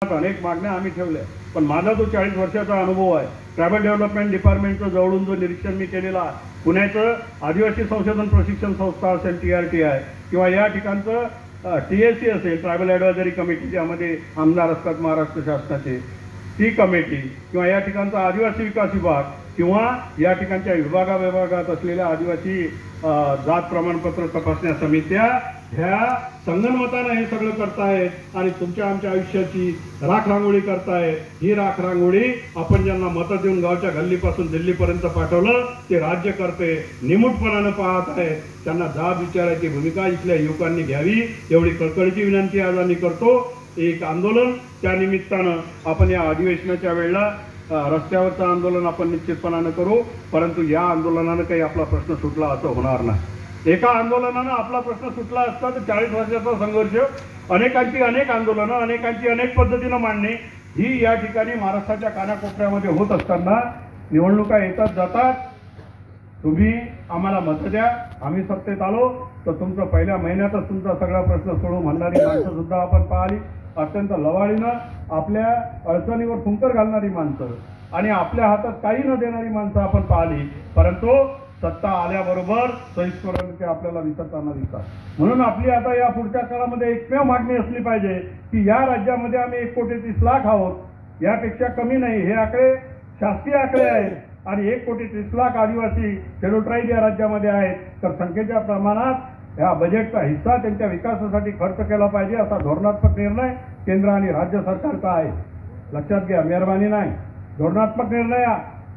अनेक मागण्या आम्ही ठेवल्या, पण माझा जो 40 वर्षाचा अनुभव आहे, ट्रायबल डेव्हलपमेंट डिपार्टमेंटचं जवळून जो निरीक्षण मी केलेला, पुण्याचं आदिवासी संशोधन प्रशिक्षण संस्था असेल TRTI किंवा या ठिकाणचं TSC असेल, ट्रायबल ॲडवायझरी कमिटी, ज्यामध्ये आमदार असतात महाराष्ट्र शासनाचे, ती कमिटी किंवा या ठिकाणचा आदिवासी विकास विभाग किंवा या ठिकाणच्या विभागात असलेल्या आदिवासी जात प्रमाणपत्र तपासण्या समित्या ह्या संगनमतानं हे सगळं करतायत आणि तुमच्या आमच्या आयुष्याची राखरांगोळी करतायत. ही राखरांगोळी आपण ज्यांना मतं देऊन गावच्या गल्लीपासून दिल्लीपर्यंत पाठवलं ते राज्यकर्ते निमूटपणानं पाहत आहेत. त्यांना जाब विचारायची भूमिका इथल्या युवकांनी घ्यावी एवढी कळकळीची विनंती आज आम्ही करतो. एक आंदोलन त्या निमित्तानं आपण या अधिवेशनाच्या वेळेला रस्त्यावरचं आंदोलन आपण निश्चितपणानं करू, परंतु या आंदोलनानं काही आपला प्रश्न सुटला असं होणार नाही. एका आंदोलनानं आपला प्रश्न सुटला असता तर 40 वर्षाचा संघर्ष, अनेकांची अनेक आंदोलनं, अनेकांची अनेक पद्धतीनं मांडणी ही या ठिकाणी महाराष्ट्राच्या कानाकोपऱ्यामध्ये होत असताना निवडणुका येतात जातात. तुम्ही आम्हाला मतं द्या, आम्ही सत्तेत आलो तर तुमचं पहिल्या महिन्यातच तुमचा सगळा प्रश्न सोडवू म्हणणारी माणसं सुद्धा आपण पाहिली. अत्यंत लवाळीनं आपल्या अडचणीवर फुंकर घालणारी माणसं आणि आपल्या हातात काही न देणारी माणसं आपण पाहिली, परंतु सत्ता आल्याबरोबर सहिष्णुपणे आपल्याला विसरताना दिसतात. म्हणून आपली आता या पुढच्या काळामध्ये एकमेव मागणी असली पाहिजे की या राज्यामध्ये आम्ही 1,30,00,000 आहोत, यापेक्षा कमी नाही. हे आकडे शास्त्रीय आकडे आहेत आणि 1,30,00,000 आदिवासी शेड्यूल ट्राईब या राज्यामध्ये आहेत. तर संख्येच्या प्रमाणात या बजेटचा हिस्सा त्यांच्या विकासासाठी खर्च केला पाहिजे असा धोरणात्मक निर्णय केंद्र आणि राज्य सरकारचा आहे. लक्षात घ्या, मेहरबानी नाही, धोरणात्मक निर्णय.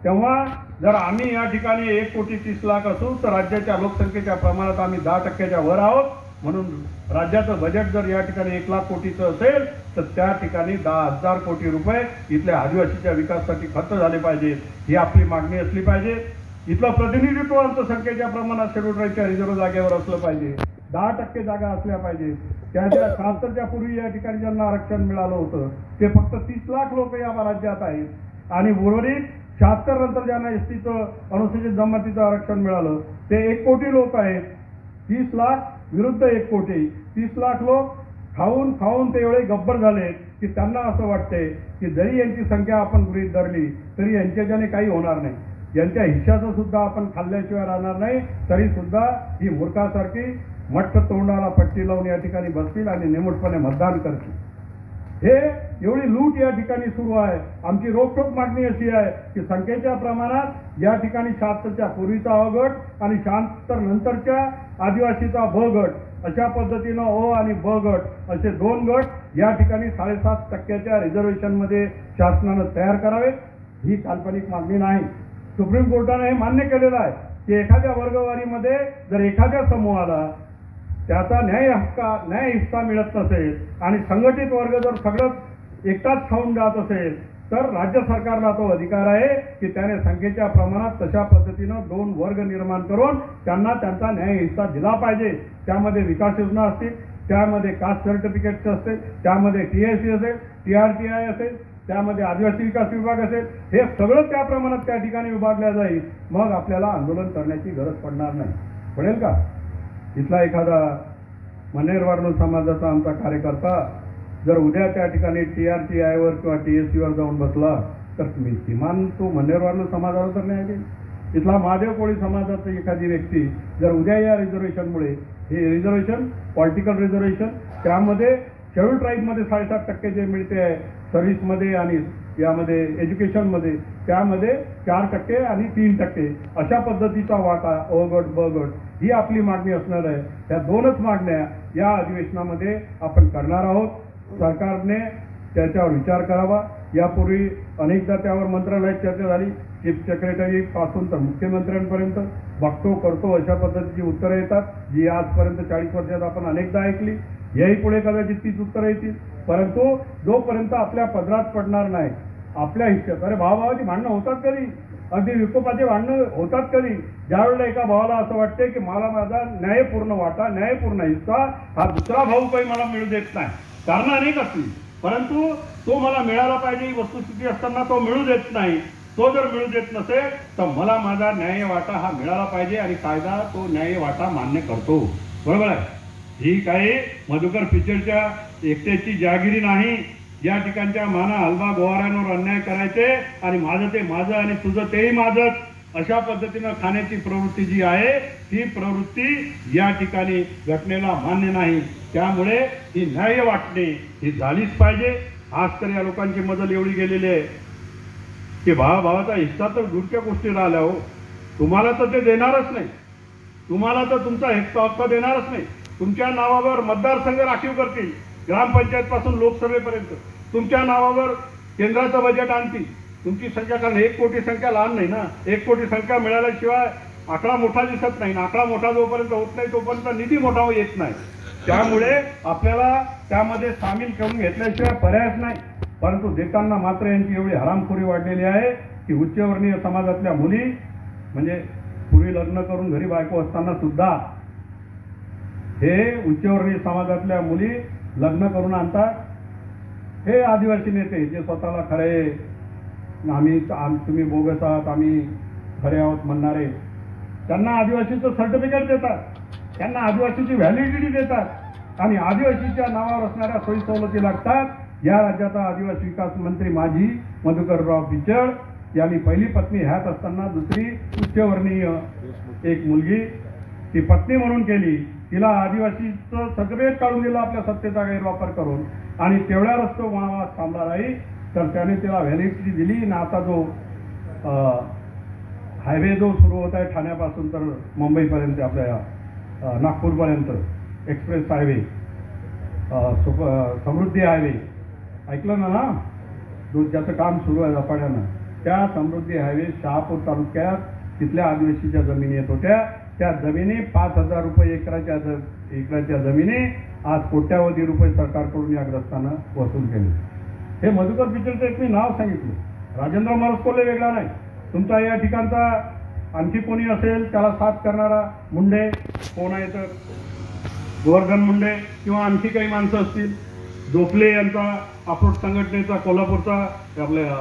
तेव्हा जर आम्ही या ठिकाणी 1,30,00,000 असू तर राज्याच्या लोकसंख्येच्या प्रमाणात आम्ही 10% वर आहोत. म्हणून राज्याचं बजेट जर या ठिकाणी 1,00,000 कोटीचं असेल तर त्या ठिकाणी 10,000 कोटी रुपये इथल्या आदिवासीच्या विकासासाठी खर्च झाले पाहिजे. ही आपली मागणी असली पाहिजे. इथलं प्रतिनिधित्व आमचं संख्येच्या प्रमाणात शेड्यूल ट्राईबच्या रिझर्व्ह जागेवर असलं पाहिजे. 10% जागा असल्या पाहिजे. त्याच्या 76च्या पूर्वी या ठिकाणी ज्यांना आरक्षण मिळालं होतं ते फक्त 30,00,000 लोक या राज्यात आहेत आणि उर्वरित 76 नंतर ज्यांना STचं अनुसूचित जमातीचं आरक्षण मिळालं ते 1 कोटी लोक आहेत. 30,00,000 विरुद्ध 1 कोटी, 30,00,000 लोक खाऊन खाऊन ते एवढे गब्बर झाले की त्यांना असं वाटतंय की जरी यांची संख्या आपण गृहीत धरली तरी यांच्याच्याने काही होणार नाही, यांच्या हिश्श्याचं सुद्धा आपण खाल्ल्याशिवाय राहणार नाही, तरी सुद्धा ही मूर्खासारखी मठ्ठ तोंडाला पट्टी लावून या ठिकाणी बसतील आणि निमूटपणे मतदान करतील. हे एवढी लूट या ठिकाणी सुरू आहे. आमची रोखठोक मागणी अशी आहे की संख्येच्या प्रमाणात या ठिकाणी 76च्या पूर्वीचा अ गट आणि 76 नंतरच्या आदिवासीचा ब गट अशा पद्धतीनं अ आणि ब गट असे 2 गट या ठिकाणी 7.5% रिझर्वेशनमध्ये शासनानं तयार करावेत. ही काल्पनिक मागणी नाही. सुप्रीम कोर्टाने हे मान्य केलेलं आहे की एखाद्या वर्गवारीमध्ये जर एखाद्या समूहाला त्याचा न्याय हिस्सा मिळत नसेल आणि संघटित वर्ग जर सगळं एकटाच खाऊन जात असेल तर राज्य सरकारला तो अधिकार आहे की त्याने संख्येच्या प्रमाणात तशा पद्धतीनं 2 वर्ग निर्माण करून त्यांना त्यांचा न्याय हिस्सा दिला पाहिजे. त्यामध्ये विकास योजना असतील, त्यामध्ये कास्ट सर्टिफिकेट्स असतील, त्यामध्ये TSC असेल, TRTI असेल, त्यामध्ये आदिवासी विकास विभाग असेल, हे सगळं त्या प्रमाणात त्या ठिकाणी विभागल्या जाईल. मग आपल्याला आंदोलन करण्याची गरज पडणार नाही. पडेल का? इथला एखादा मनेरवर्णू समाजाचा आमचा कार्यकर्ता जर उद्या त्या ठिकाणी TRTI वर किंवा TSC वर जाऊन बसला तर किमान तो मनेरवर्णू समाजाला तर न्याय देईल. इथला महादेव कोळी समाजाची एखादी व्यक्ती जर उद्या या रिझर्वेशनमुळे, हे रिझर्वेशन पॉलिटिकल रिझर्वेशन, त्यामध्ये शेड्यूल ट्राईबमध्ये 7.5% जे मिळते आहे सर्व्हिसमध्ये आणि यामध्ये एज्युकेशनमध्ये, त्यामध्ये 4% आणि 3% अशा पद्धतीचा वाटा अ गट ब गट ही आपली मागणी असणार आहे. त्या 2च मागण्या या अधिवेशनामध्ये आपण करणार आहोत. सरकारने त्याच्यावर विचार करावा. यापूर्वी अनेकदा त्यावर मंत्रालयात चर्चा झाली. चीफ सेक्रेटरी पासून तर मुख्यमंत्र्यांपर्यंत बघतो करतो अशा पद्धतीची उत्तरं येतात, जी आजपर्यंत 40 वर्षात आपण अनेकदा ऐकली. याही पुढे कदाचित तीच उत्तरं येतील. परंतु जोपर्यंत आपल्या पदरात पडणार नाही, आपल्या हिश्श्यात, अरे भावाभावाची भांडणं होतात कधी, अगदी विकोपाचे भांडणं होतात कधी, ज्यावेळेला एका भावाला असं वाटते की मला माझा न्यायपूर्ण वाटा, न्यायपूर्ण हिस्सा हा दुसरा भाऊ काही मला मिळू देत नाही, कारणं अनेक असतील, परंतु तो मला मिळाला पाहिजे ही वस्तुस्थिती असताना तो मिळू देत नाही. तो जर मिळू देत नसेल तर मला माझा न्याय वाटा हा मिळाला पाहिजे आणि कायदा तो न्याय वाटा मान्य करतो. बरोबर आहे. ही काही मधुकर पिक्चरच्या एकट्याची जागिरी नाही, या ठिकाणच्या माना हलवा गोवाऱ्यांवर अन्याय करायचे आणि माझं ते माझं आणि तुझं तेही माझं अशा पद्धतीनं खाण्याची प्रवृत्ती जी आहे ती प्रवृत्ती या ठिकाणी घटनेला मान्य नाही. त्यामुळे ही न्याय वाटणे ही झालीच पाहिजे. आज तर या लोकांची मजल एवढी गेलेली आहे की भावाचा हिस्सा तर दूरच्या गोष्टी राहिल्या हो. तुम्हाला तर ते देणारच नाही. तुम्हाला तर तुमचा हक्क देणारच नाही. तुमच्या नावावर मतदारसंघ राखीव करतील ग्रामपंचायत पासून लोकसभेपर्यंत. तुमच्या नावावर केंद्राचं बजेट आणतील. तुमची संख्या, कारण 1 कोटी संख्या लहान नाही ना. 1 कोटी संख्या मिळाल्याशिवाय आकडा मोठा दिसत नाही. आकडा मोठा जोपर्यंत होत नाही तोपर्यंत निधी मोठा येत नाही. त्यामुळे आपल्याला त्यामध्ये सामील करून घेतल्याशिवाय पर्यायच नाही. परंतु देताना मात्र यांची एवढी हरामखोरी वाढलेली आहे की उच्चवर्णीय समाजातल्या मुली, म्हणजे पूर्वी लग्न करून घरी बायको असताना सुद्धा हे उच्चवर्णीय समाजातल्या मुली लग्न करून आणतात. हे आदिवासी नेते जे स्वतःला खरे तुम्ही बोगस आहात, आम्ही खरे आहोत म्हणणारे, त्यांना आदिवासीचं सर्टिफिकेट देतात, त्यांना आदिवासीची व्हॅलिडिटी देतात आणि आदिवासीच्या नावावर असणाऱ्या सोयी सवलती लागतात. या राज्याचा आदिवासी विकास मंत्री माजी मधुकरराव पिचड यांनी पहिली पत्नी ह्यात असताना दुसरी उच्चवर्णीय एक मुलगी ती पत्नी म्हणून केली. तिला आदिवासीचं सर्टिफिकेट काढून दिलं आपल्या सत्तेचा गैरवापर करून आणि तेवढ्या रस्तो वनवास थांबला नाही तर त्याने तिला व्हॅलिडिटी दिली. आणि आता जो हायवे जो सुरू होत आहे ठाण्यापासून तर मुंबईपर्यंत, आपल्या नागपूरपर्यंत एक्सप्रेस हायवे, समृद्धी हायवे ऐकलं ना, ज्याचं काम सुरू आहे झपाट्यानं, त्या समृद्धी हायवे शहापूर तालुक्यात तिथल्या आदिवासीच्या जमिनी येत होत्या. त्या जमिनी 5,000 रुपये एकराच्या जमिनी आज कोट्यावधी रुपये सरकारकडून या ग्रस्तानं वसूल केले. हे मधुकर पिचडचं एक मी नाव सांगितलं. राजेंद्र मारसकोले वेगळा नाही. तुमचा या ठिकाणचा आणखी कोणी असेल त्याला साथ करणारा मुंडे कोण आहे तर गोवर्धन मुंडे किंवा आणखी काही माणसं असतील. जोफले यांचा अप्रोच संघटनेचा कोल्हापूरचा आपल्या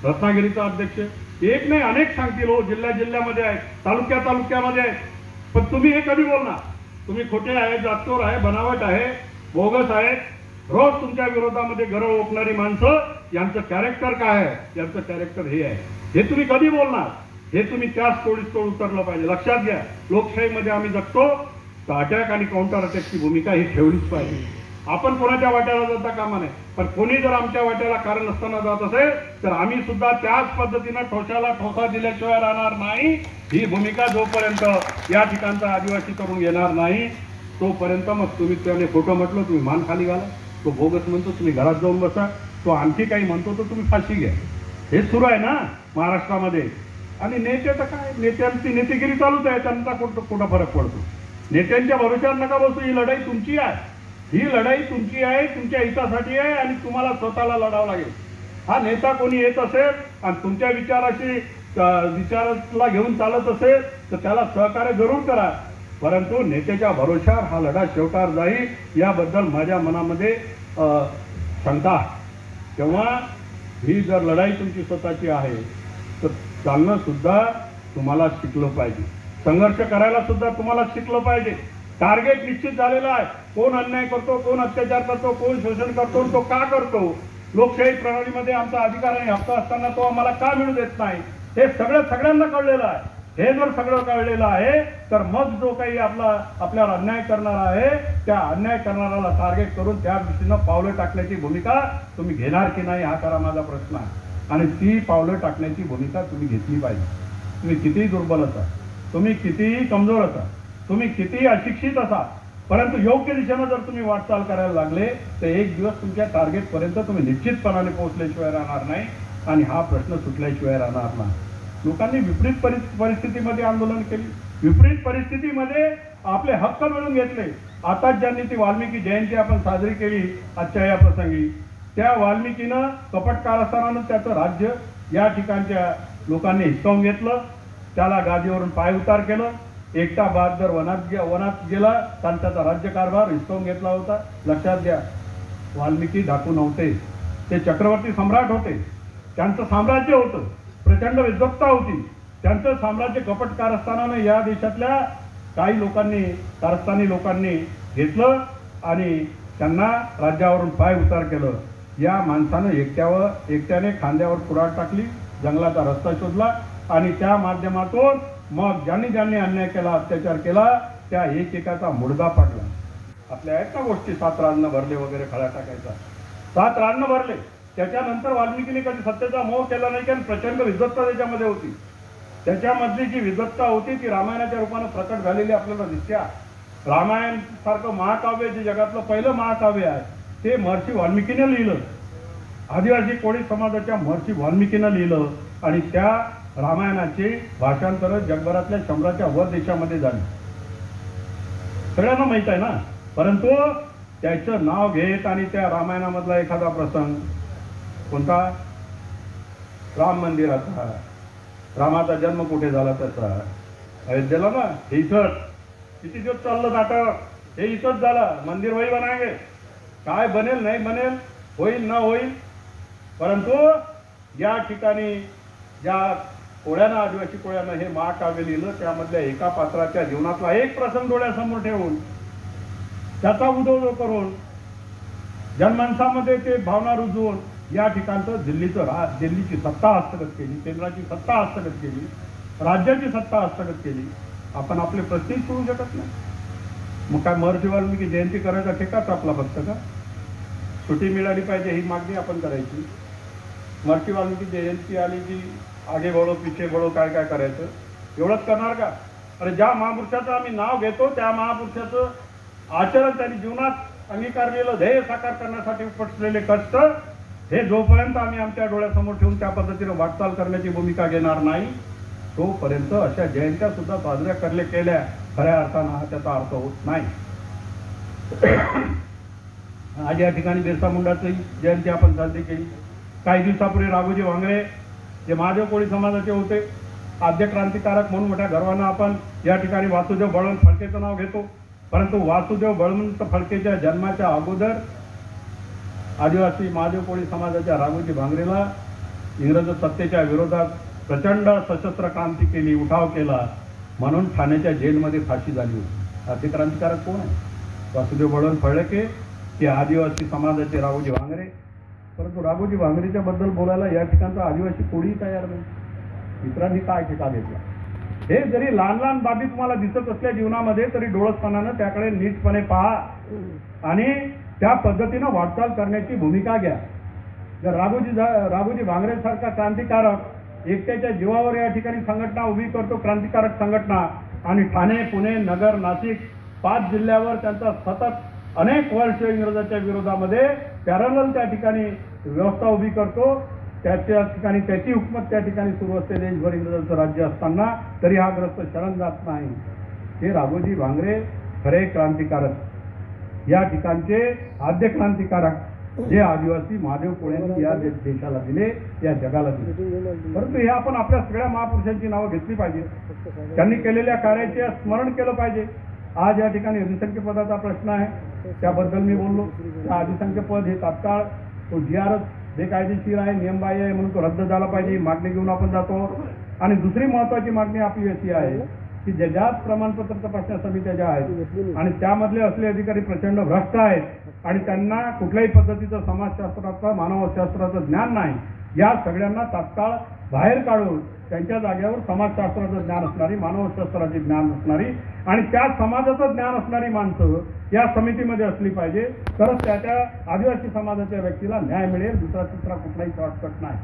रत्नागिरीचा अध्यक्ष, एक नाही अनेक सांगतील हो. जिल्ह्यामध्ये आहेत, तालुक्यामध्ये आहेत. पण तुम्ही हे कधी बोलणार? तुम्ही खोटे आहे, जातचोर आहे, बनावट आहे, बोगस आहे. रोज तुमच्या विरोधामध्ये गरळ ओकणारी माणसं, यांचं कॅरेक्टर काय आहे? यांचं कॅरेक्टर हे आहे. हे तुम्ही कधी बोलणार? हे तुम्ही त्याच तोडीस तोड उतरलं पाहिजे. लक्षात घ्या, लोकशाहीमध्ये आम्ही जगतो तर अटॅक आणि काउंटर अटॅकची भूमिका ही ठेवलीच पाहिजे. आपण कोणाच्या वाट्याला जाता कामा नये. पण कोणी जर आमच्या वाट्याला कारण नसताना जात असेल तर आम्ही सुद्धा त्याच पद्धतीनं ठोशाला ठोसा दिल्याशिवाय राहणार नाही. ही भूमिका जोपर्यंत या ठिकाणचा आदिवासी करून घेणार नाही तोपर्यंत मग तुम्ही त्याने खोटं म्हटलं तुम्ही मान खाली घाला. तो बोगस म्हणतो तुम्ही घरात जाऊन बसा. तो आणखी काही म्हणतो तर तुम्ही फाशी घ्या. हे सुरू आहे ना महाराष्ट्रामध्ये. आणि नेत्याचं काय, नेत्यांची नेतेगिरी चालूच आहे. त्यांचा कुठं फरक पडतो? नेत्यांच्या भरोश्यावर नका बसू. ही लढाई तुमची आहे. ही लढाई तुमची आहे, तुमच्या हितासाठी आहे आणि तुम्हाला स्वतःला लढावं लागेल. हा नेता कोणी येत असेल आणि तुमच्या विचाराला घेऊन चालत असेल तर त्याला सहकार्य जरूर करा. परंतु नेत्याच्या भरोश्यावर हा लढा शेवटार जाईल याबद्दल माझ्या मनामध्ये शंका आहे. तेव्हा ही जर लढाई तुमची स्वतःची आहे तर चालणं सुद्धा तुम्हाला शिकलं पाहिजे. संघर्ष करायला सुद्धा तुम्हाला शिकलं पाहिजे. टार्गेट निश्चित झालेला आहे. कोण अन्याय करतो, कोण अत्याचार करतो, कोण शोषण करतो, तो का करतो, लोकशाही प्रणालीमध्ये आमचा अधिकार आणि हक्क असताना तो आम्हाला का मिळू देत नाही, हे सगळ्यांना कळलेलं आहे. हे जर सगळं कळलेलं आहे तर मग जो काही आपल्यावर अन्याय करणारा आहे त्या अन्याय करणाऱ्याला टार्गेट करून त्या दृष्टीनं पावलं टाकण्याची भूमिका तुम्ही घेणार की नाही हा खरा माझा प्रश्न आहे. आणि ती पावलं टाकण्याची भूमिका तुम्ही घेतली पाहिजे. तुम्ही कितीही दुर्बल असा, तुम्ही कितीही कमजोर असा, तुम्ही कितीही अशिक्षित असा, परंतु योग्य दिशेनं जर तुम्ही वाटचाल करायला लागले तर एक दिवस तुमच्या टार्गेटपर्यंत तुम्ही निश्चितपणाने पोहोचल्याशिवाय राहणार नाही आणि हा प्रश्न सुटल्याशिवाय राहणार नाही. लोकांनी विपरीत परिस्थितीमध्ये आंदोलन केली, विपरीत परिस्थितीमध्ये आपले हक्क मिळवून घेतले. आताच ज्यांनी ती वाल्मिकी जयंती आपण साजरी केली आजच्या या प्रसंगी, त्या वाल्मिकीनं कपट कारस्थानानं त्याचं राज्य या ठिकाणच्या लोकांनी हिसकावून घेतलं. त्याला गादीवरून पाय उतार केलं. एकटा बहादर वनात गेला कारण त्याचा राज्यकारभार हिसकावून घेतला होता. लक्षात घ्या, वाल्मिकी डाकू नव्हते, ते चक्रवर्ती सम्राट होते. त्यांचं साम्राज्य होतं, प्रचंड विद्वत्ता होती. त्यांचं साम्राज्य कपट कारस्थानानं या देशातल्या काही लोकांनी, कारस्थानी लोकांनी घेतलं आणि त्यांना राज्यावरून पाय उतार केलं. या माणसानं एकट्याने खांद्यावर कुऱ्हाड टाकली, जंगलाचा रस्ता शोधला आणि त्या माध्यमातून मग ज्यांनी अन्याय केला, अत्याचार केला, त्या एकेकाचा मुडदा पाडला. आपल्या आहेत ना गोष्टी, 7 रान्न भरले वगैरे खळा टाकायचा, 7 रान्न भरले. त्याच्यानंतर वाल्मिकीने कधी सत्तेचा मोह केला नाही, कारण प्रचंड विद्वत्ता त्याच्यामध्ये होती. त्याच्यामधली जी विद्वत्ता होती ती रामायणाच्या रूपाने प्रकट झालेली आपल्याला दिसते. रामायण सारखं महाकाव्य जे जगातलं पहिलं महाकाव्य आहे ते महर्षी वाल्मिकीने लिहिलं. आदिवासी कोळी समाजाच्या महर्षी वाल्मिकीनं लिहिलं आणि त्या रामायणाची भाषांतर जगभरातल्या 100च्या वर देशामध्ये झाली. सगळ्यांना माहित आहे ना. परंतु त्याचं नाव घेत आणि त्या रामायणामधला एखादा प्रसंग, कोणता, राम मंदिराचा, रामाचा जन्म कुठे झाला त्याचा, अयोध्येला ना, हे इथंच किती दिवस चाललं नाटक, हे इथंच झालं, मंदिर वही बनाएंगे, काय बनेल नाही बनेल, होईल न होईल. परंतु या ठिकाणी ज्या कोळ्यानं, आदिवासी कोळ्यानं हे महाकाव्य लिहिलं, त्यामधल्या एका पात्राच्या जीवनातला एक प्रसंग डोळ्यासमोर ठेवून त्याचा उदो करून जनमानसामध्ये ते भावना रुजवून या ठिकाणचं दिल्लीची सत्ता हस्तगत केली, केंद्राची सत्ता हस्तगत केली, राज्याची सत्ता हस्तगत केली. आपण आपले प्रश्नही सोडू शकत नाही. मग काय महर्षी वाल्मिकी जयंती करायचा ठेकाच आपला फक्त का? सुट्टी मिळाली पाहिजे ही मागणी आपण करायची. महर्षी वाल्मिकी जयंती आली की आगे बढो पिछे बढो काय काय करायचं, एवढंच करणार का? अरे ज्या महापुरुषाचं आम्ही नाव घेतो त्या महापुरुषाचं आचरण, त्यांनी जीवनात अंगीकारलेलं ध्येय साकार करण्यासाठी उपसलेले कष्ट, हे जोपर्यंत आम्ही आमच्या डोळ्यासमोर ठेवून त्या पद्धतीने वाटचाल करण्याची भूमिका घेणार नाही तोपर्यंत अशा जयंत्या सुद्धा साजऱ्या केल्या खऱ्या अर्थानं हा त्याचा अर्थ होत नाही. आज या ठिकाणी बिरसा मुंडाची जयंती आपण साजरी केली. काही दिवसापूर्वी राघोजी भांगरे जे महादेव कोळी समाजाचे होते, आद्य क्रांतिकारक म्हणून मोठ्या गर्वानं आपण या ठिकाणी वासुदेव बळवंत फडकेचं नाव घेतो. परंतु वासुदेव बळवंत फडकेच्या जन्माच्या अगोदर आदिवासी महादेव कोळी समाजाच्या राघोजी भांगरेला इंग्रज सत्तेच्या विरोधात प्रचंड सशस्त्र क्रांती केली, उठाव केला, म्हणून ठाण्याच्या जेलमध्ये फाशी झाली होती. आद्य क्रांतिकारक कोण आहे? वासुदेव बळवंत फडके की आदिवासी समाजाचे राघोजी भांगरे. परंतु राघोजी भांगरेच्या बद्दल बोलायला या ठिकाणचा आदिवासी कोळी तयार नाही. मित्रांनी काय ठिकाण घेतला? हे जरी लहान लहान बाबी तुम्हाला दिसत असल्या जीवनामध्ये तरी डोळसपणानं त्याकडे नीटपणे पहा आणि त्या पद्धतीनं वाटचाल करण्याची भूमिका घ्या. जर राघोजी भांगरेसारखा क्रांतिकारक एकट्याच्या जीवावर या ठिकाणी संघटना उभी करतो, क्रांतिकारक संघटना, आणि ठाणे, पुणे, नगर, नाशिक 5 जिल्ह्यावर त्यांचा सतत अनेक वर्ष इंग्रजाच्या विरोधामध्ये पॅरलल त्या ठिकाणी व्यवस्था उभी करतो, त्याच्या ठिकाणी त्याची हुकूमत त्या ठिकाणी सुरू असते देशभर इंग्रजांचं राज्य असताना, तरी हा ग्रस्त शरण जात नाही. हे राघोजी भांगरे खरे क्रांतिकारक, या ठिकाणचे आद्य क्रांतिकारक जे आदिवासी महादेव कोळ्यांनी या देशाला दिले, या जगाला दिले. परंतु हे आपण आपल्या सगळ्या महापुरुषांची नावं घेतली पाहिजे, त्यांनी केलेल्या कार्याचे स्मरण केलं पाहिजे. आज या ठिकाणी अधिसंख्य पदाचा प्रश्न आहे, त्याबद्दल मी बोललो. अधिसंख्य पद हे तात्काळ तो GRच बेकायदेशीर आहे, नियमबाह्य आहे म्हणून तो रद्द झाला पाहिजे, मागणी घेऊन आपण जातो. आणि दुसरी महत्वाची मागणी आपली अशी आहे की ज्या प्रमाणपत्र तपासण्या समित्या ज्या आहेत आणि त्यामधले असले अधिकारी प्रचंड भ्रष्ट आहेत आणि त्यांना कुठल्याही पद्धतीचं समाजशास्त्राचं, मानवशास्त्राचं ज्ञान नाही, या सगळ्यांना तात्काळ बाहेर काढून त्यांच्या जागेवर समाजशास्त्राचं ज्ञान असणारी, मानवशास्त्राचे ज्ञान असणारी आणि त्या समाजाचं ज्ञान असणारी माणसं या समितीमध्ये असली पाहिजे, तरच त्या आदिवासी समाजाच्या व्यक्तीला न्याय मिळेल. दुसरा तिसरा कुठलाही शॉर्टकट नाही.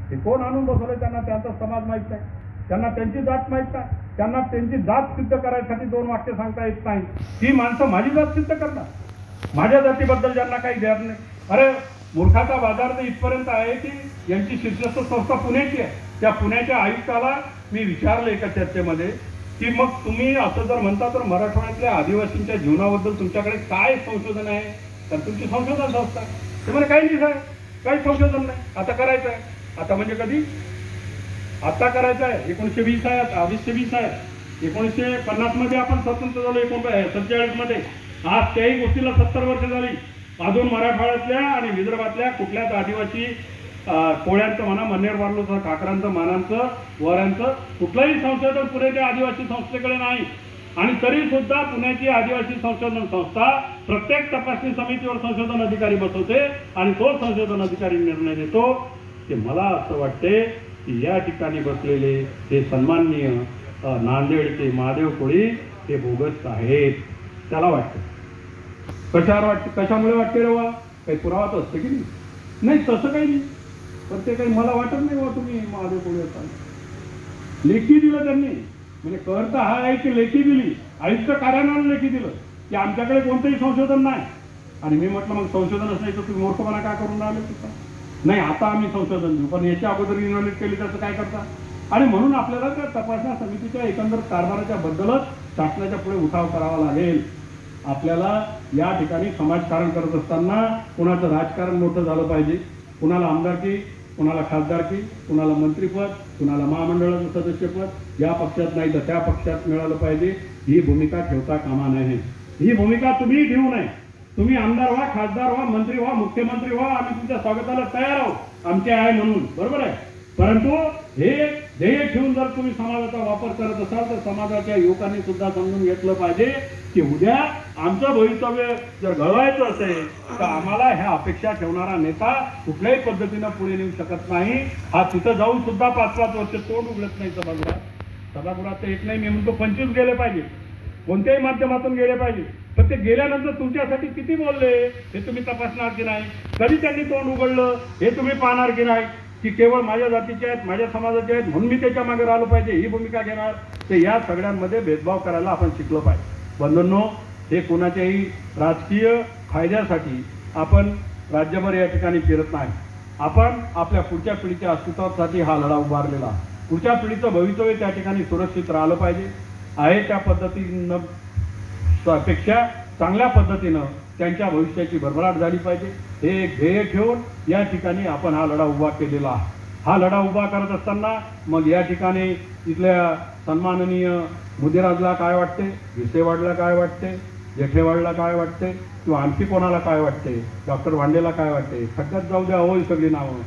हे कोण आणून बसवले? त्यांना त्यांचा समाज माहीत नाही, त्यांना त्यांची जात माहीत नाही, त्यांना त्यांची जात सिद्ध करायसाठी 2 वाक्य सांगता येत नाही. ही माणसं माझी जात सिद्ध करणार, माझ्या जातीबद्दल ज्यांना काही द्यार नाही. अरे मूर्खाचा बाजार तर इथपर्यंत आहे की यांची शीर्षस्थ संस्था पुण्याची आहे. त्या पुण्याच्या आयुक्ताला मी विचारलं एका चर्चेमध्ये की मग तुम्ही असं जर म्हणता तर मराठवाड्यातल्या आदिवासींच्या जीवनाबद्दल तुमच्याकडे काय संशोधन आहे? तर तुमची संशोधन संस्था. ते म्हणे काही नाही साहेब, काही संशोधन नाही, आता करायचं आहे. आता म्हणजे कधी? आता करायचं आहे. 1920 आहे, 2020 आहे. 1950 मध्ये आपण स्वतंत्र झालो, 1947 मध्ये. आज त्याही गोष्टीला 70 वर्ष झाली. अजून मराठवाड्यातल्या आणि विदर्भातल्या कुठल्याच आदिवासी कोळ्यांचं म्हणा, मन्नेर वारलोचं, ठाकरांचं, मानांचं, वऱ्यांचं कुठलंही संशोधन पुरेच्या आदिवासी संस्थेकडे नाही. आणि तरी सुद्धा पुण्याची आदिवासी संशोधन संस्था प्रत्येक तपासणी समितीवर संशोधन अधिकारी बसवते आणि तो संशोधन अधिकारी निर्णय देतो की मला असं वाटते की या ठिकाणी बसलेले हे सन्माननीय नांदेडचे महादेव कोळी हे बोगस आहेत. त्याला वाटतं. कशावर वाटते, कशामुळे वाटते रे वा? काही पुरावा तर असते की नाही? तसं काही नाही. पण ते काही मला वाटत नाही वा तुम्ही महादेव कोळी असाल. लेखी दिलं त्यांनी, म्हणजे करता हा आहे की लेखी दिली, आयुक्त कार्यालयानं लेखी दिलं की आमच्याकडे कोणतंही संशोधन नाही. आणि मी म्हटलं मग संशोधनच नाही तर तुम्ही मूर्खपणा काय करून राहिले तिथं? नाही आता आम्ही संशोधन देऊ, पण याच्या अगोदर इन्व्हॉल्व केली त्याचं काय करता? आणि म्हणून आपल्याला त्या तपासण्या समितीच्या एकंदर कारभाराच्या बद्दलच शासनाच्या पुढे उठाव करावा लागेल. आपल्याला या ठिकाणी समाजकारण करत असताना कुणाचं राजकारण मोठं झालं पाहिजे, कुणाला आमदारकी, कुणाला खासदारकी, कुणाला मंत्रीपद, कुणाला महामंडळाचं सदस्यपद या पक्षात नाही तर त्या पक्षात मिळालं पाहिजे, ही भूमिका ठेवता कामा नये. ही भूमिका तुम्ही ठेवू नये. तुम्ही आमदार व्हा, खासदार व्हा, मंत्री व्हा, मुख्यमंत्री व्हा, आम्ही तुमच्या स्वागताला तयार आहोत, आमचे आहे म्हणून, बरोबर आहे. परंतु हे ध्येय ठेवून जर तुम्ही समाजाचा वापर करत असाल तर समाजाच्या युवकांनी सुद्धा समजून घेतलं पाहिजे की उद्या आमचं भवितव्य जर घडवायचं असेल तर आम्हाला ह्या अपेक्षा ठेवणारा नेता कुठल्याही पद्धतीनं पुढे नेऊ शकत नाही. हा तिथं जाऊन सुद्धा 5-5 वर्ष तोंड उघडत नाही सभागृहात ते एक नाही, मी म्हणतो 25 गेले पाहिजे, कोणत्याही माध्यमातून गेले पाहिजे. पण ते गेल्यानंतर तुमच्यासाठी किती बोलले हे तुम्ही तपासणार की नाही? कधी त्यांनी तोंड उघडलं हे तुम्ही पाहणार की नाही? की केवळ माझ्या जातीचे आहेत, माझ्या समाजाचे आहेत म्हणून मी त्याच्या मागे राहिलो पाहिजे ही भूमिका घेणार? ते या सगळ्यांमध्ये भेदभाव करायला आपण शिकलो पाहिजे. बंधूंनो, हे कोणाच्याही राजकीय फायद्यासाठी आपण राज्यभर या ठिकाणी फिरत नाही. आपण आपल्या पुढच्या पिढीच्या अस्तित्वासाठी हा लढा उभारलेला. पुढच्या पिढीचं भवितव्य त्या ठिकाणी सुरक्षित राहिलं पाहिजे. आहे त्या पद्धतीनं पेक्षा चांगल्या पद्धतीनं त्यांच्या भविष्याची भरभराट झाली पाहिजे. हे एक ध्येय ठेवून या ठिकाणी आपण हा लढा उभा केलेला आहे. हा लढा उभा करत असताना मग या ठिकाणी इथल्या सन्माननीय मुदिराजला काय वाटते, विसेवाडला काय वाटते, जेठेवाडला काय वाटते किंवा आणखी कोणाला काय वाटते, डॉक्टर वांडेला काय वाटते, खड्ड्यात जाऊ द्या हो ही सगळी नावं,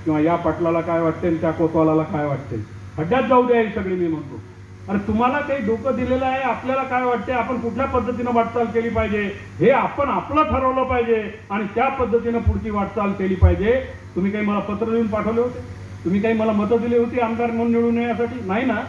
किंवा या पाटलाला काय वाटते आणि त्या कोतवालाला काय वाटते, खड्ड्यात जाऊ द्या ही सगळी मी म्हणतो. आणि तुम्हाला काही डोकं दिलेलं आहे, आपल्याला काय वाटते, आपण कुठल्या पद्धतीनं वाटचाल केली पाहिजे हे आपण आपलं ठरवलं पाहिजे आणि त्या पद्धतीनं पुढची वाटचाल केली पाहिजे. तुम्ही काही मला पत्र लिहून पाठवले होते? तुम्ही काही मला मतं दिली होती आमदार म्हणून निवडून येण्यासाठी? नाही ना.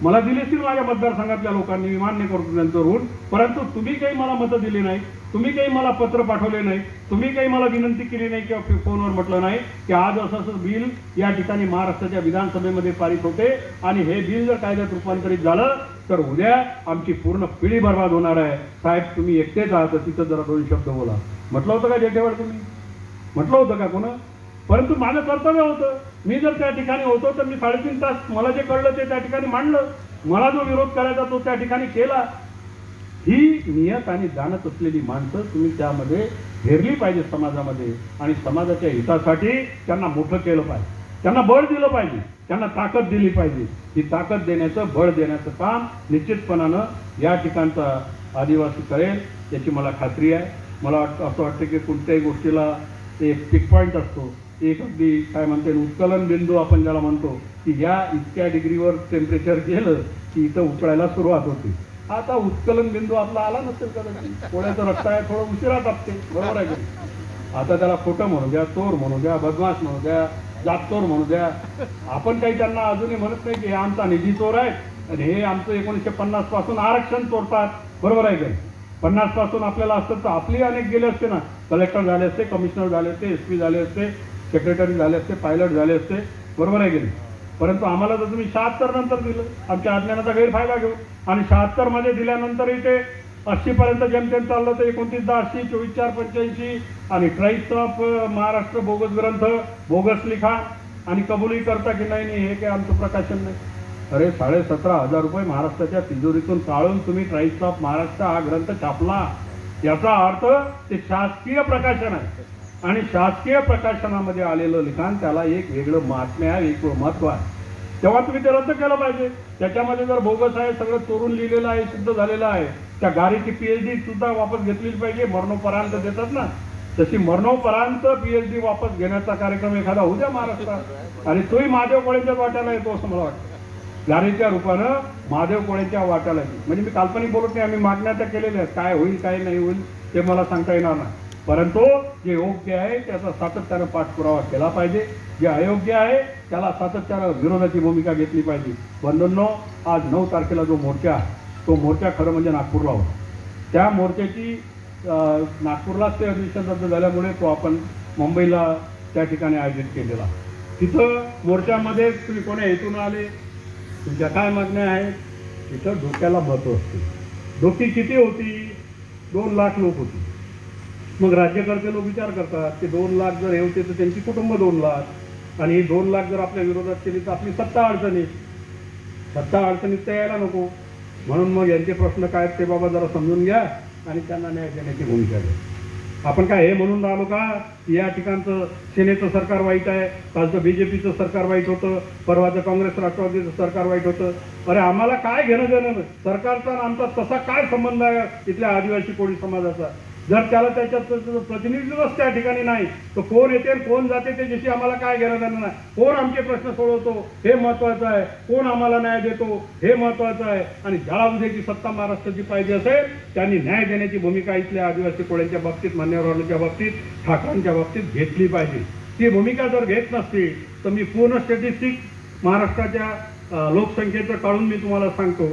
मला दिली असतील माझ्या मतदारसंघातल्या लोकांनी, मी मान्य करतो त्यांचं ऋण. परंतु तुम्ही काही मला मतं दिली नाही, तुम्ही काही मला पत्र पाठवले नाही, तुम्ही काही मला विनंती केली नाही किंवा फोनवर म्हटलं नाही की आज असं बिल या ठिकाणी महाराष्ट्राच्या विधानसभेमध्ये पारित होते आणि हे बिल जर कायद्यात रूपांतरित झालं तर उद्या आमची पूर्ण पिढी बर्बाद होणार आहे. साहेब तुम्ही एकटेच आहात, तिथं जरा 2 शब्द बोला. म्हटलं होतं का जेठेवाड? तुम्ही म्हटलं होतं का कोण? परंतु माझं कर्तव्य होतं. मी जर त्या ठिकाणी होतो तर मी 3.5 तास मला जे कळलं ते त्या ठिकाणी मांडलं. मला जो विरोध करायचा तो त्या ठिकाणी केला. ही नियत आणि जाणत असलेली माणसं तुम्ही त्यामध्ये घेरली पाहिजे समाजामध्ये आणि समाजाच्या हितासाठी त्यांना मोठं केलं पाहिजे, त्यांना बळ दिलं पाहिजे, त्यांना ताकद दिली पाहिजे. ही ताकद देण्याचं, बळ देण्याचं काम निश्चितपणानं या ठिकाणचा आदिवासी करेल याची मला खात्री आहे. मला असं वाटतं की कोणत्याही गोष्टीला एक पिक पॉईंट असतो, एक अगदी काय म्हणते उत्कलन बिंदू आपण ज्याला म्हणतो की या इतक्या डिग्रीवर टेम्परेचर गेलं की इथं उकळायला सुरुवात होते. आता उत्कलन बिंदू आपला आला नसेल कदाचित, कोणाचं रक्त आहे थोडं उशिरा तापते, बरोबर आहे की? आता त्याला खोटं म्हणू द्या, चोर म्हणू द्या, बदमाश म्हणू द्या, जातचोर म्हणू द्या, आपण काही त्यांना अजूनही म्हणत नाही की हे आमचा निधी चोर आहे आणि हे आमचं 1950 पासून आरक्षण चोरतात, बरोबर आहे का? 50 पासून आपल्याला असतं तर आपली अनेक गेले असते ना, कलेक्टर झाले असते, कमिशनर झाले असते, SP झाले असते, सेक्रेटरी झाले असते, पायलट झाले असते, बरोबर आहे की नाही? परंतु आम्हाला जर तुम्ही 76 नंतर दिलं, आमच्या अज्ञानाचा गैरफायदा घेऊन, आणि 76 मध्ये दिल्यानंतर इथे 80 पर्यंत जेमतेम चाललं तर 29 10 80 24 4 85 आणि ट्राईब्स ऑफ महाराष्ट्र बोगस ग्रंथ, बोगस लिखाण आणि कबुली करता की नाही हे काय आमचं प्रकाशन नाही. अरे 17,500 रुपये महाराष्ट्राच्या तिजोरीतून काढून तुम्ही ट्राईब्स ऑफ महाराष्ट्र हा ग्रंथ छापला, याचा अर्थ ते शासकीय प्रकाशन आहे आणि शासकीय प्रकाशनामध्ये आलेलं लिखाण त्याला एक वेगळं महात्म्य आहे, वेगळं महत्व आहे. तेव्हा तुम्ही ते रद्द केलं पाहिजे. त्याच्यामध्ये जर बोगस आहे, सगळं चोरून लिहिलेलं आहे, सिद्ध झालेलं आहे, त्या गाडीची PhD सुद्धा वापस घेतलीच पाहिजे. मरणोपरांत देतात ना, तशी मरणोपरांत PhD वापस घेण्याचा कार्यक्रम एखादा होऊ द्या महाराष्ट्रात आणि तोही महादेव कोळेंच्याच वाट्याला येतो असं मला वाटतं. गारेच्या रूपानं महादेव कोळेंच्या वाट्याला येईल. म्हणजे मी काल्पनिक बोलत नाही, आम्ही मागण्या त्या केलेल्या आहेत. काय होईल काय नाही होईल ते मला सांगता येणार नाही, परंतु जे योग्य आहे त्याचा सातत्यानं पाठपुरावा केला पाहिजे, जे अयोग्य आहे त्याला सातत्यानं विरोधाची भूमिका घेतली पाहिजे. बंधूंनो, आज 9 तारखेला जो मोर्चा आहे तो मोर्चा खरं म्हणजे नागपूरला होता. त्या मोर्चाची नागपूरलाच ते अधिवेशन रद्द झाल्यामुळे तो आपण मुंबईला त्या ठिकाणी आयोजित केलेला. तिथं मोर्चामध्ये तुम्ही कोण्या हेतून आले, तुमच्या काय मागण्या आहेत, तिथं डोक्याला महत्त्व असते. डोकी किती होती? 2 लाख लोक होती. मग राज्यकर्ते लोक विचार करतात की 2 लाख जर हे होते तर त्यांची कुटुंब 2 लाख, आणि 2 लाख जर आपल्या विरोधात केली तर आपली सत्ता अडचणीत तर यायला नको. म्हणून मग यांचे प्रश्न काय आहेत ते बाबा जरा समजून घ्या आणि त्यांना न्याय देण्याची भूमिका घ्या. आपण काय हे म्हणून राहिलो का की या ठिकाणचं सेनेचं सरकार वाईट आहे, कालचं BJPचं सरकार वाईट होतं, परवाचं काँग्रेस राष्ट्रवादीचं सरकार वाईट होतं? अरे आम्हाला काय घेणं देणं नाही सरकारचा आणि आमचा तसा काय संबंध आहे इथल्या आदिवासी कोळी समाजाचा? जर त्याला त्याच्यात प्रतिनिधित्वच त्या ठिकाणी नाही तर कोण येते कोण जाते त्याच्याशी आम्हाला काय घेणं देणं नाही. कोण आमचे प्रश्न सोडवतो हे महत्त्वाचं आहे, कोण आम्हाला न्याय देतो हे महत्त्वाचं आहे. आणि ज्याला उद्याची सत्ता महाराष्ट्राची पाहिजे असेल त्यांनी न्याय देण्याची भूमिका इथल्या आदिवासी कोळ्यांच्या बाबतीत, मान्यवरांच्या बाबतीत, ठाकरांच्या बाबतीत घेतली पाहिजे. ती भूमिका जर घेत नसतील तर मी पूर्ण स्टॅटिस्टिक महाराष्ट्राच्या लोकसंख्येचं काढून मी तुम्हाला सांगतो.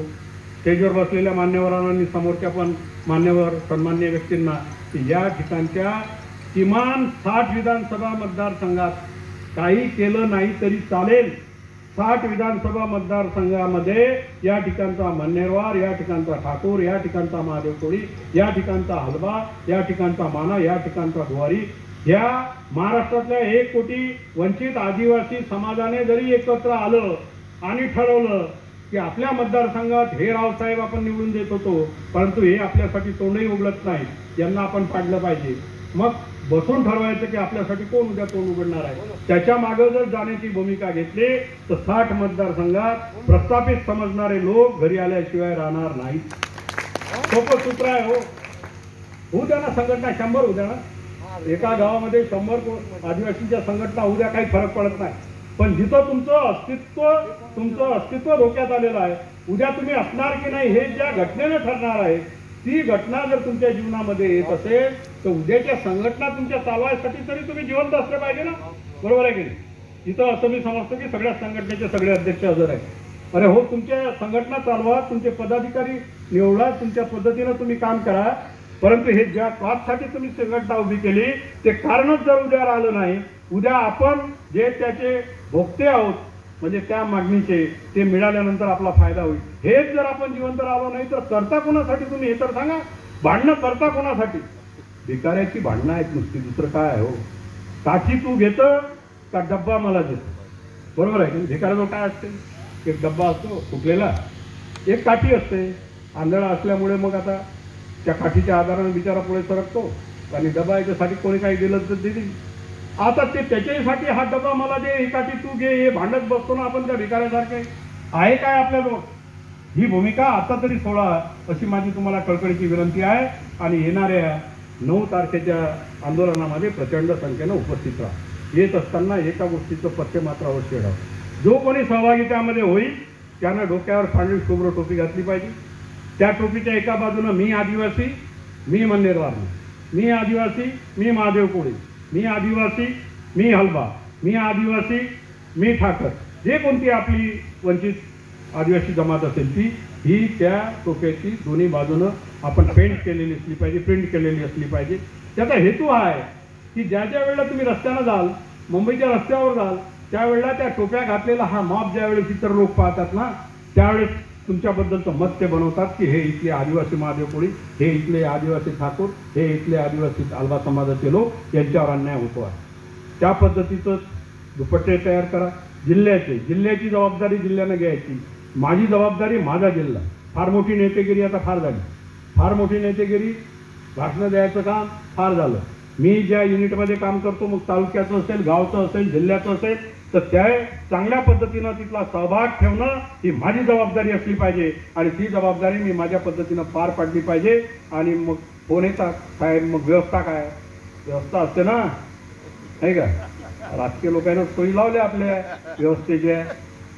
स्टेजवर बसलेल्या मान्यवरांनी समोरच्या पण मान्यवर सन्मान्य व्यक्तींना की या ठिकाणच्या किमान 60 विधानसभा मतदारसंघात काही केलं नाही तरी चालेल. 60 विधानसभा मतदारसंघामध्ये या ठिकाणचा मन्नेरवार, या ठिकाणचा ठाकूर, या ठिकाणचा महादेव कोळी, या ठिकाणचा हलबा, या ठिकाणचा माना, या ठिकाणचा गुवारी, या महाराष्ट्रातल्या 1 कोटी वंचित आदिवासी समाजाने जरी एकत्र आलं आणि ठरवलं की आपल्या मतदारसंघात हे रावसाहेब आपण निवडून देत होतो, परंतु हे आपल्यासाठी तोंडही उघडत नाही, यांना आपण पाडलं पाहिजे. मग बसून ठरवायचं की आपल्यासाठी कोण उद्या तोंड उघडणार आहे. त्याच्या मागे जर जाण्याची भूमिका घेतली तर 60 मतदारसंघात प्रस्थापित समजणारे लोक घरी आल्याशिवाय राहणार नाहीत. सोपं सूत्र आहे. होऊ द्या ना संघटना, 100 होऊ द्या ना. एका गावामध्ये 100 आदिवासींच्या संघटना होऊ द्या, काही फरक पडत नाही. पण जिथं तुमचं अस्तित्व धोक्यात आलेलं आहे, उद्या तुम्ही असणार की नाही हे ज्या घटनेने ठरणार आहे, ती घटना जर तुमच्या जीवनामध्ये येत असेल तर उद्याच्या संघटना तुमच्या चालवायसाठी तरी तुम्ही जिवंत असले पाहिजे ना. बरोबर आहे की नाही? इथं असं मी समजतो की सगळ्या संघटनेचे सगळे अध्यक्ष हजर आहेत. अरे हो, तुमच्या संघटना चालवा, तुमचे पदाधिकारी निवडा, तुमच्या पद्धतीनं तुम्ही काम करा, परंतु हे ज्या कॉजसाठी तुम्ही संघटना उभी केली ते कारणच जर उद्या राहिलं नाही, उद्या आपण जे त्याचे भोगते आहोत म्हणजे त्या मागणीचे ते मिळाल्यानंतर आपला फायदा होईल. हेच जर आपण जिवंत राहिलो नाही तर करता कोणासाठी तुम्ही? हे तर सांगा, भांडणं करता कोणासाठी? भिकाऱ्याची भांडणं आहेत नुसती, दुसरं काय आहे हो? काठी तू घेतं का डब्बा मला देतो? बरोबर आहे की? भिकाऱ्याजवळ काय असते? एक डब्बा असतो फुटलेला, एक काठी असते. आंधळा असल्यामुळे मग आता त्या काठीच्या आधाराने बिचारा पुढे सरकतो आणि डबा याच्यासाठी कोणी काही दिलं तर दिली. आता ते त्याच्यासाठी हा डबा मला दे, ही काठी तू घे, हे भांडत बसतो ना आपण त्या भिकाऱ्यासारखे. आहे काय आपल्याजवळ? ही भूमिका आता तरी सोडा अशी माझी तुम्हाला कळकळीची विनंती आहे. आणि येणाऱ्या 9 तारखेच्या आंदोलनामध्ये प्रचंड संख्येनं उपस्थित राहा. येत असताना एका गोष्टीचं पथ्य मात्र अवश्य ठेवा. जो कोणी सहभागी त्यामध्ये होईल त्यानं डोक्यावर पांढरी शुभ्र टोपी घातली पाहिजे. त्या टोपीच्या एका बाजूनं मी आदिवासी, मी मन्नेरवार, मी आदिवासी, मी महादेव कोळी, मी आदिवासी, मी हलबा, मी आदिवासी, मी ठाकर, जे कोणती आपली वंचित आदिवासी जमात असेल ती ही त्या टोप्याची दोन्ही बाजूनं आपण प्रिंट केलेली असली पाहिजे. त्याचा हेतू हा आहे की ज्या वेळेला तुम्ही रस्त्यानं जाल, मुंबईच्या रस्त्यावर जाल, त्यावेळेला त्या टोप्या घातलेला हा मॉब ज्यावेळेस इतर लोक पाहतात ना, त्यावेळेस तुमच्याबद्दलचं मत ते बनवतात की हे इथले आदिवासी महादेव कोळी, हे इथले आदिवासी ठाकूर, हे इथले आदिवासी आल्बा समाजाचे लोक, यांच्यावर अन्याय होतो आहे. त्या पद्धतीचं दुपट्टे तयार करा. जिल्ह्याची जबाबदारी जिल्ह्यानं घ्यायची. माझी जबाबदारी माझा जिल्हा. फार मोठी नेतेगिरी आता फार झाली, फार मोठी नेतेगिरी, भाषणं द्यायचं काम फार झालं. मी ज्या युनिटमध्ये काम करतो, मग तालुक्याचं असेल, गावचं असेल, जिल्ह्याचं असेल, तर त्या चांगल्या पद्धतीनं तिथला सहभाग ठेवणं ही माझी जबाबदारी असली पाहिजे. आणि ती जबाबदारी मी माझ्या पद्धतीनं पार पाडली पाहिजे. आणि मग कोण येतात काय, मग व्यवस्था काय? व्यवस्था असते ना, नाही का? राजकीय लोकांना सोयी लावल्या आपल्या व्यवस्थेच्या.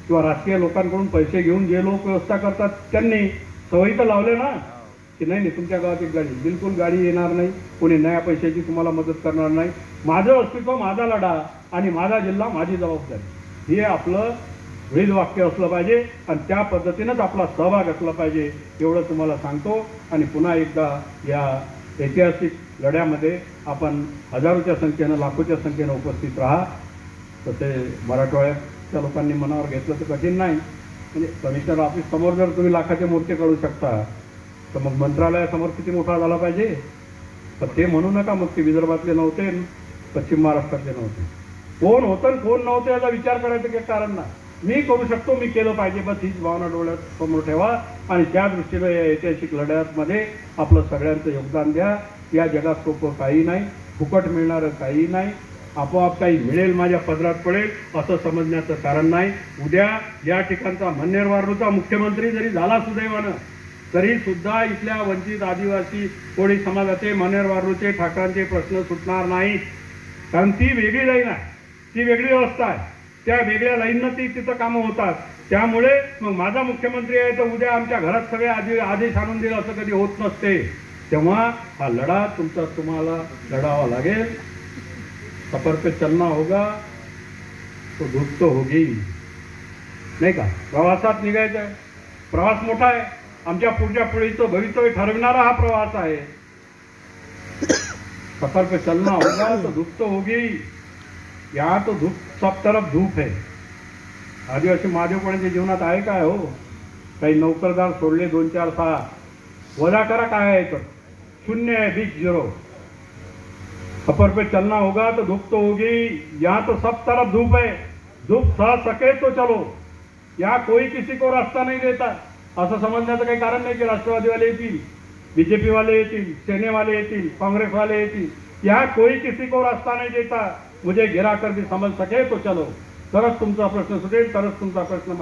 किंवा राजकीय लोकांकडून पैसे घेऊन जे लोक व्यवस्था करतात त्यांनी सवयी तर लावले ना की नाही नाही तुमच्या गावात एक गाडी, बिलकुल गाडी येणार नाही, कोणी नया पैशाची तुम्हाला मदत करणार नाही, माझं अस्तित्व माझा लढा आणि माझा जिल्हा माझी जबाबदारी, हे आपलं ब्रीद वाक्य असलं पाहिजे आणि त्या पद्धतीनंच आपला सहभाग असला पाहिजे एवढं तुम्हाला सांगतो. आणि पुन्हा एकदा या ऐतिहासिक लढ्यामध्ये आपण हजारोच्या संख्येनं लाखोच्या संख्येनं उपस्थित राहा. तसे मराठवाड्याच्या लोकांनी मनावर घेतलं तर कठीण नाही. म्हणजे कमिशनर ऑफिस समोर जर तुम्ही लाखाचे मूर्ती काढू शकता तर मग मंत्रालयासमोर किती मोठा झाला पाहिजे. तर ते म्हणू नका मग ते विदर्भातले नव्हते, पश्चिम महाराष्ट्रातले नव्हते, कोण होतं कोण नव्हतं याचा विचार करायचं काही कारण नाही. मी करू शकतो, मी केलं पाहिजे, बस हीच भावना डोळ्यात समोर ठेवा आणि त्या दृष्टीनं या ऐतिहासिक लढ्यामध्ये आपलं सगळ्यांचं योगदान द्या. या जगात सोपं काही नाही, फुकट मिळणारं काही नाही, आपोआप काही मिळेल माझ्या पदरात पडेल असं समजण्याचं कारण नाही. उद्या या ठिकाणचा मन्नेर वारूचा मुख्यमंत्री जरी झाला सुदैवानं तरी सुद्धा इथल्या वंचित आदिवासी कोळी समाजाचे मन्नेर वारूचे ठाकरांचे प्रश्न सुटणार नाहीत. कारण ती वेगळी लाईन आहे, ती वेगळी व्यवस्था आहे, त्या वेगळ्या लाईननं ती तिथं कामं होतात. त्यामुळे मग माझा मुख्यमंत्री आहे तर उद्या आमच्या घरात सगळे आदेश आणून दिला असं कधी होत नसते. तेव्हा हा लढा तुम्हाला लढावा लागेल. सफर पे चलना होगा तो धूप तो होगी, नाही का. प्रवासात निघायचं आहे, प्रवास मोठा आहे, आमच्या पुढच्या पिढीचं भवितव्य ठरविणारा हा प्रवास आहे. सफर पे चलना होगा तो धूप तो होगी, यहाँ तो धूप सब तरफ धूप है. आदिवासी महादेवपणाच्या जीवनात आहे काय हो, काही नोकरदार सोडले 2-4-6 वजा करा काय आहे तर 0 है, 0. सफर पे चलना होगा तो धूप तो होगी, यहाँ तो सब तरफ धूप है, धूप सह सके तो चलो, यहाँ कोई किसी को रास्ता नहीं देता. असं समजण्याचं काही कारण नाही की राष्ट्रवादीवाले येतील, बीजेपी वाले येतील, सेनेवाले येतील, काँग्रेसवाले येतील, यहाँ कोई किसी को रास्ता नहीं देता, मुझे गिरा कर भी समझ सके तो चलो. तरच तुमचा प्रश्न सुटेल, तरच तुमचा प्रश्न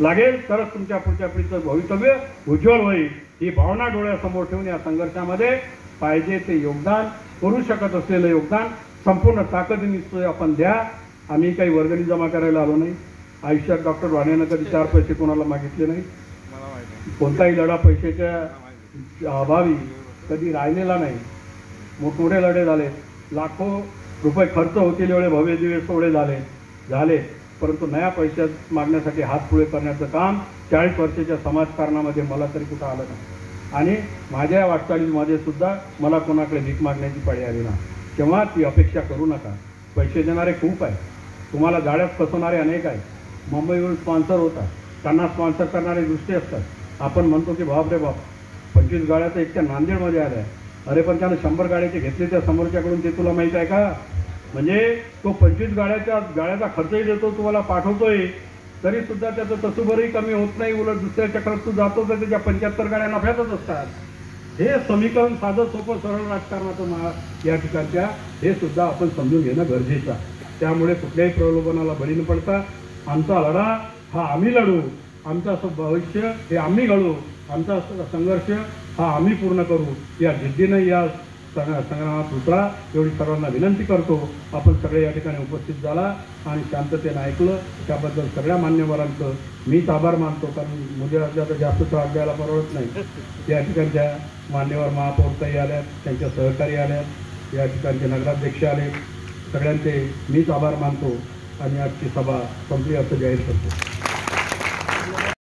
लागेल, तरच तुमच्या पुढच्या पिढीचं भवितव्य उज्ज्वल होईल. ही भावना डोळ्यासमोर ठेवून या संघर्षामध्ये पाहिजे ते योगदान, करू शकत असलेलं योगदान संपूर्ण ताकदीने आपण द्या. आम्ही काही वर्गणी जमा करायला आलो नाही. आयुष्यात डॉक्टर वाण्यानं कधी 4 पैसे कोणाला मागितले नाही. कोणताही लढा पैशाच्या अभावी कधी राहिलेला नाही. मोठमोठे लढे झाले, लाखो रुपये खर्च होतील एवढे भव्य दिवे सोहळे झाले, परंतु नया पैशात मागण्यासाठी हात पुढे करण्याचं काम 40 वर्षाच्या समाजकारणामध्ये मला तरी कुठं आलं नाही. आणि माझ्या वाटचालीमध्ये सुद्धा मला कोणाकडे भीक मागण्याची पाळी आली ना. तेव्हा ती अपेक्षा करू नका. पैसे देणारे खूप आहे, तुम्हाला जाळ्यात फसवणारे अनेक आहेत. मुंबईवरून स्पॉन्सर होतात, त्यांना स्पॉन्सर करणारे दृष्टी असतात. आपण म्हणतो की बाप रे बाप 25 गाड्या तर एकट्या नांदेडमध्ये आल्या. अरे पण त्यानं 100 गाड्याचे घेतले त्या समोरच्याकडून, ते तुला माहीत आहे का. म्हणजे तो 25 गाड्याचा खर्चही देतो, तुम्हाला पाठवतोय, तरी सुद्धा त्याचं तसुभरही कमी होत नाही. उलट दुसऱ्या चक्रात तू जातो तर त्याच्या 75 गाड्या नफ्यातच असतात. हे समीकरण साधं सोपं सरळ राजकारणाचं या ठिकाणच्या हे सुद्धा आपण समजून घेणं गरजेचं आहे. त्यामुळे कुठल्याही प्रलोभनाला बळी न पडता आमचा लढा हा आम्ही लढू, आमचं भविष्य हे आम्ही घडू, आमचा संघर्ष हा आम्ही पूर्ण करू, या जिद्दीनं या संग्रामात उतरा एवढी सर्वांना विनंती करतो. आपण सगळे या ठिकाणी उपस्थित झाला आणि शांततेनं ऐकलं, त्याबद्दल सगळ्या मान्यवरांचं मीच आभार मानतो. कारण मुझे आता जास्त त्रास द्यायला परवडत नाही. या ठिकाणच्या मान्यवर महापौरताई आल्यात, त्यांच्या सहकारी आल्यात, या ठिकाणचे नगराध्यक्ष आले, सगळ्यांचे मीच आभार मानतो आणि आजची सभा संपली असं जाहीर करतो.